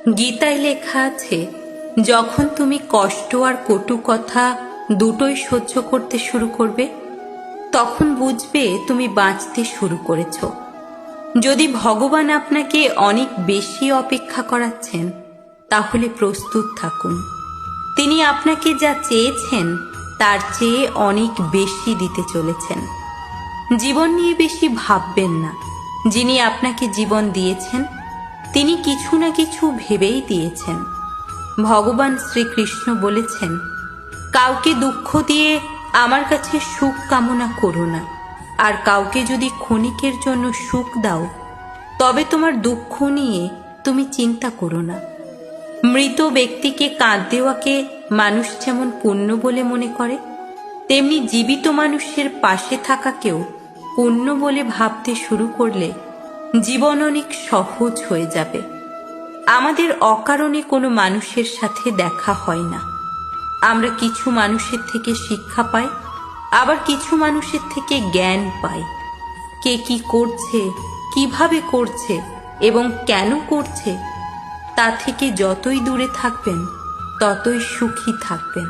গীতায় লেখা আছে, যখন তুমি কষ্ট আর কটু কথা দুটোই সহ্য করতে শুরু করবে, তখন বুঝবে তুমি বাঁচতে শুরু করেছ। যদি ভগবান আপনাকে অনেক বেশি অপেক্ষা করাচ্ছেন, তাহলে প্রস্তুত থাকুন। তিনি আপনাকে যা চেয়েছেন তার চেয়ে অনেক বেশি দিতে চলেছেন। জীবন নিয়ে বেশি ভাববেন না। যিনি আপনাকে জীবন দিয়েছেন, তিনি কিছু না কিছু ভেবেই দিয়েছেন। ভগবান শ্রীকৃষ্ণ বলেছেন, কাউকে দুঃখ দিয়ে আমার কাছে সুখ কামনা করো না, আর কাউকে যদি ক্ষণিকের জন্য সুখ দাও, তবে তোমার দুঃখ নিয়ে তুমি চিন্তা করো না। মৃত ব্যক্তিকে কাঁদ দেওয়াকে মানুষ যেমন পুণ্য বলে মনে করে, তেমনি জীবিত মানুষের পাশে থাকাকেও পুণ্য বলে ভাবতে শুরু করলে জীবন অনেক সহজ হয়ে যাবে। আমাদের অকারণে কোনো মানুষের সাথে দেখা হয় না। আমরা কিছু মানুষের থেকে শিক্ষা পাই, আবার কিছু মানুষের থেকে জ্ঞান পাই। কে কি করছে, কিভাবে করছে এবং কেন করছে, তা থেকে যতই দূরে থাকবেন ততই সুখী থাকবেন।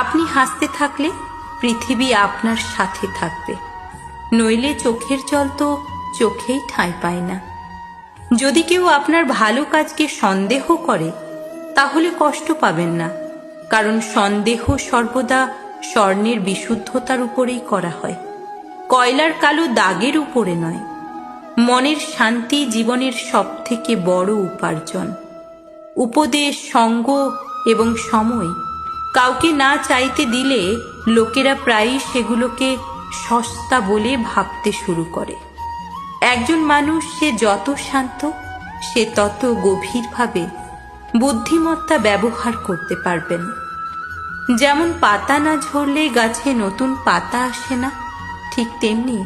আপনি হাসতে থাকলে পৃথিবী আপনার সাথে থাকবে, নইলে চোখের জল তো চোখেই ঠাঁই পায় না। যদি কেউ আপনার ভালো কাজকে সন্দেহ করে, তাহলে কষ্ট পাবেন না, কারণ সন্দেহ সর্বদা স্বর্ণের বিশুদ্ধতার উপরেই করা হয়, কয়লার কালো দাগের উপরে নয়। মনের শান্তি জীবনের সবথেকে বড় উপার্জন। উপদেশ, সঙ্গ এবং সময় কাউকে না চাইতে দিলে লোকেরা প্রায়ই সেগুলোকে সস্তা বলে ভাবতে শুরু করে। একজন মানুষ সে যত শান্ত, সে তত গভীরভাবে বুদ্ধিমত্তা ব্যবহার করতে পারবেন। যেমন পাতা না ঝরলে গাছে নতুন পাতা আসে না, ঠিক তেমনি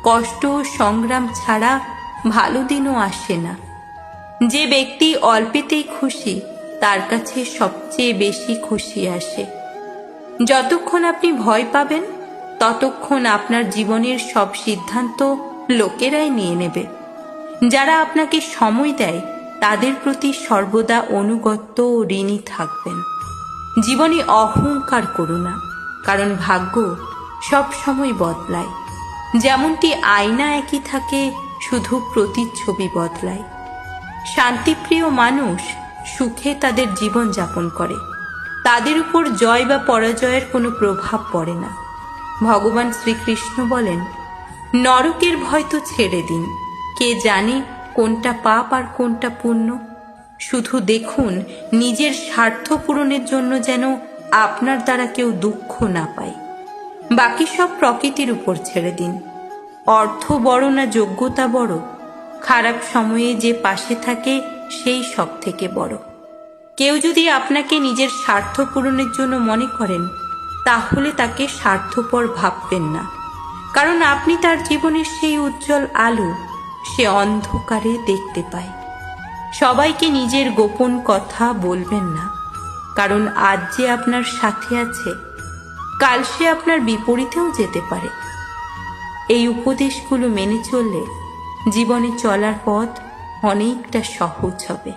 কষ্ট ও সংগ্রাম ছাড়া ভালো দিনও আসে না। যে ব্যক্তি অল্পেতেই খুশি, তার কাছে সবচেয়ে বেশি খুশি আসে। যতক্ষণ আপনি ভয় পাবেন, ততক্ষণ আপনার জীবনের সব সিদ্ধান্ত লোকেরাই নিয়ে নেবে। যারা আপনাকে সময় দেয়, তাদের প্রতি সর্বদা অনুগত ও ঋণী থাকবেন। জীবনে অহংকার করো না, কারণ ভাগ্য সব সময় বদলায়। যেমনটি আয়না একই থাকে, শুধু প্রতিচ্ছবি বদলায়। শান্তিপ্রিয় মানুষ সুখে তাদের জীবন যাপন করে, তাদের উপর জয় বা পরাজয়ের কোনো প্রভাব পড়ে না। ভগবান শ্রীকৃষ্ণ বলেন, নরকের ভয় তো ছেড়ে দিন, কে জানে কোনটা পাপ আর কোনটা পুণ্য। শুধু দেখুন নিজের স্বার্থ পূরণের জন্য যেন আপনার দ্বারা কেউ দুঃখ না পায়। বাকি সব প্রকৃতির উপর ছেড়ে দিন। অর্থ বড় না যোগ্যতা বড়, খারাপ সময়ে যে পাশে থাকে সেই সব থেকে বড়। কেউ যদি আপনাকে নিজের স্বার্থ পূরণের জন্য মনে করেন, তাহলে তাকে স্বার্থপর ভাববেন না, কারণ আপনি তার জীবনের সেই উজ্জ্বল আলো সে অন্ধকারে দেখতে পায়। সবাইকে নিজের গোপন কথা বলবেন না, কারণ আজ যে আপনার সাথে আছে, কাল সে আপনার বিপরীতেও যেতে পারে। এই উপদেশগুলো মেনে চললে জীবনে চলার পথ অনেকটা সহজ হবে।